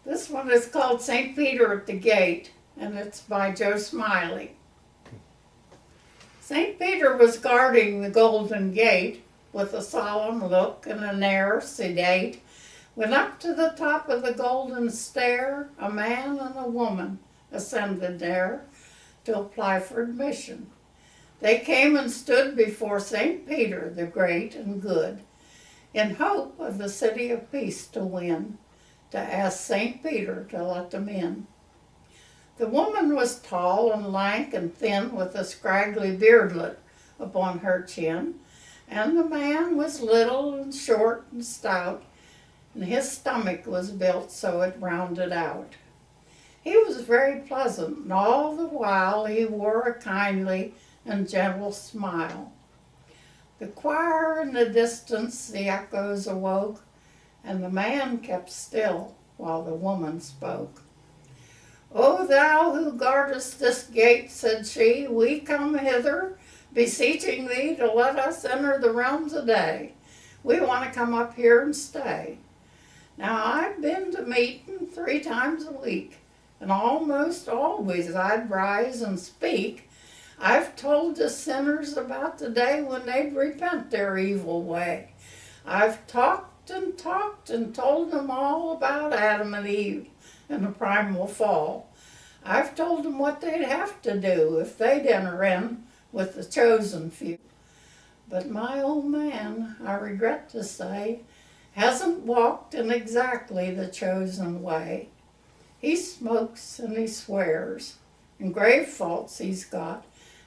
This one is called St. Peter at the Gate, and it's by Joe Smiley. St. Peter was guarding the golden gate with a solemn look and an air sedate, when up to the top of the golden stair a man and a woman ascended there to apply for admission. They came and stood before St. Peter the great and good, in hope of the city of peace to win, to ask St. Peter to let them in. The woman was tall and lank and thin, with a scraggly beardlet upon her chin, and the man was little and short and stout, and his stomach was built so it rounded out. He was very pleasant, and all the while he wore a kindly and gentle smile. The choir in the distance the echoes awoke, and the man kept still while the woman spoke. "O thou who guardest this gate," said she, "we come hither, beseeching thee to let us enter the realm today. We want to come up here and stay. Now I've been to meeting 3 times a week, and almost always I'd rise and speak. I've told the sinners about the day when they'd repent their evil way. I've talked and talked and told them all about Adam and Eve and the primal fall. I've told them what they'd have to do if they'd enter in with the chosen few. But my old man, I regret to say, hasn't walked in exactly the chosen way. He smokes and he swears, and grave faults he's got.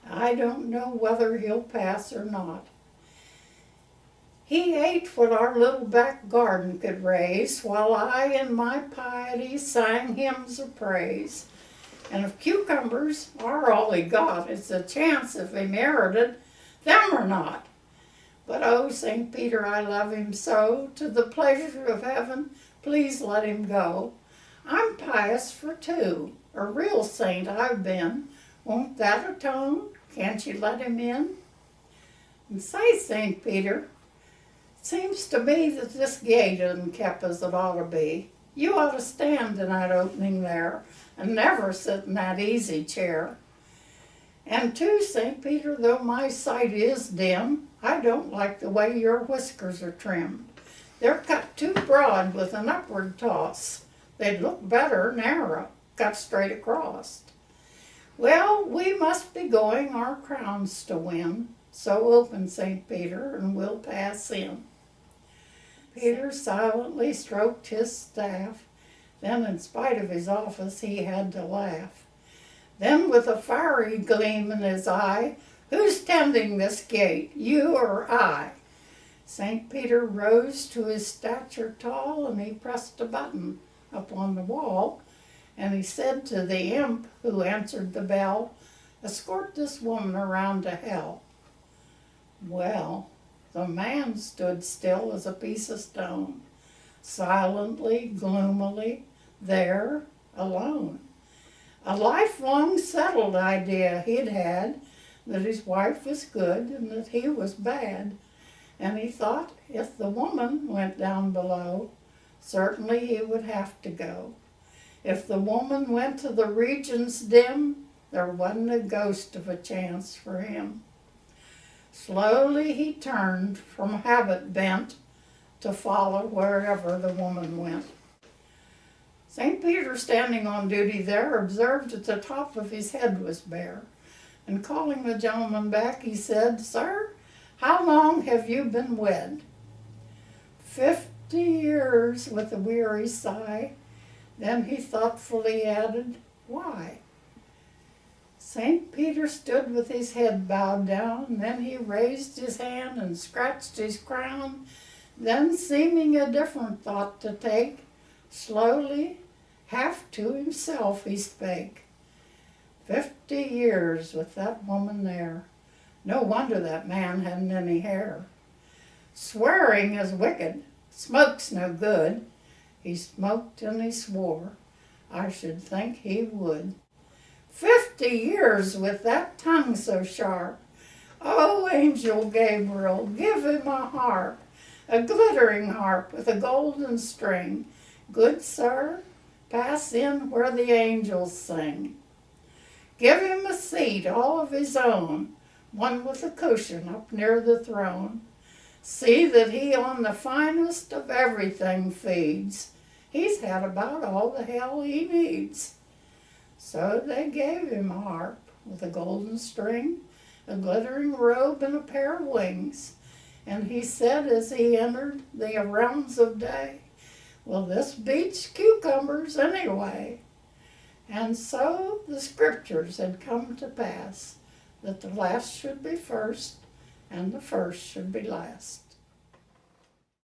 I don't know whether he'll pass or not. He ate what our little back garden could raise, while I in my piety sang hymns of praise. And if cucumbers are all he got, it's a chance if he merited them or not. But oh, St. Peter, I love him so, to the pleasure of heaven, please let him go. I'm pious for 2, a real saint I've been. Won't that atone? Can't you let him in? And say, St. Peter, it seems to me that this gate isn't kept as it ought to be. You ought to stand in that opening there and never sit in that easy chair. And too, St. Peter, though my sight is dim, I don't like the way your whiskers are trimmed. They're cut too broad with an upward toss. They'd look better narrow, cut straight across. Well, we must be going our crowns to win, so open, St. Peter, and we'll pass in. Peter silently stroked his staff. Then, in spite of his office, he had to laugh. Then, with a fiery gleam in his eye, "Who's tending this gate, you or I?" St. Peter rose to his stature tall, and he pressed a button upon the wall, and he said to the imp who answered the bell, "Escort this woman around to hell." Well, the man stood still as a piece of stone, silently, gloomily, there, alone. A lifelong settled idea he'd had that his wife was good and that he was bad, and he thought if the woman went down below, certainly he would have to go. If the woman went to the regions dim, there wasn't a ghost of a chance for him. Slowly he turned, from habit bent, to follow wherever the woman went. St. Peter, standing on duty there, observed that the top of his head was bare, and calling the gentleman back, he said, "Sir, how long have you been wed?" 50 years, with a weary sigh. Then he thoughtfully added, "Why?" St. Peter stood with his head bowed down, then he raised his hand and scratched his crown, then, seeming a different thought to take, slowly, half to himself he spake. 50 years with that woman there. No wonder that man hadn't any hair. Swearing is wicked, smoke's no good. He smoked and he swore. I should think he would. 50 years with that tongue so sharp. Oh, Angel Gabriel, give him a harp, a glittering harp with a golden string. Good sir, pass in where the angels sing. Give him a seat all of his own, one with a cushion up near the throne. See that he on the finest of everything feeds. He's had about all the hell he needs. So they gave him a harp with a golden string, a glittering robe, and a pair of wings. And he said as he entered the realms of day, "Well, this beats cucumbers anyway." And so the scriptures had come to pass, that the last should be first and the first should be last.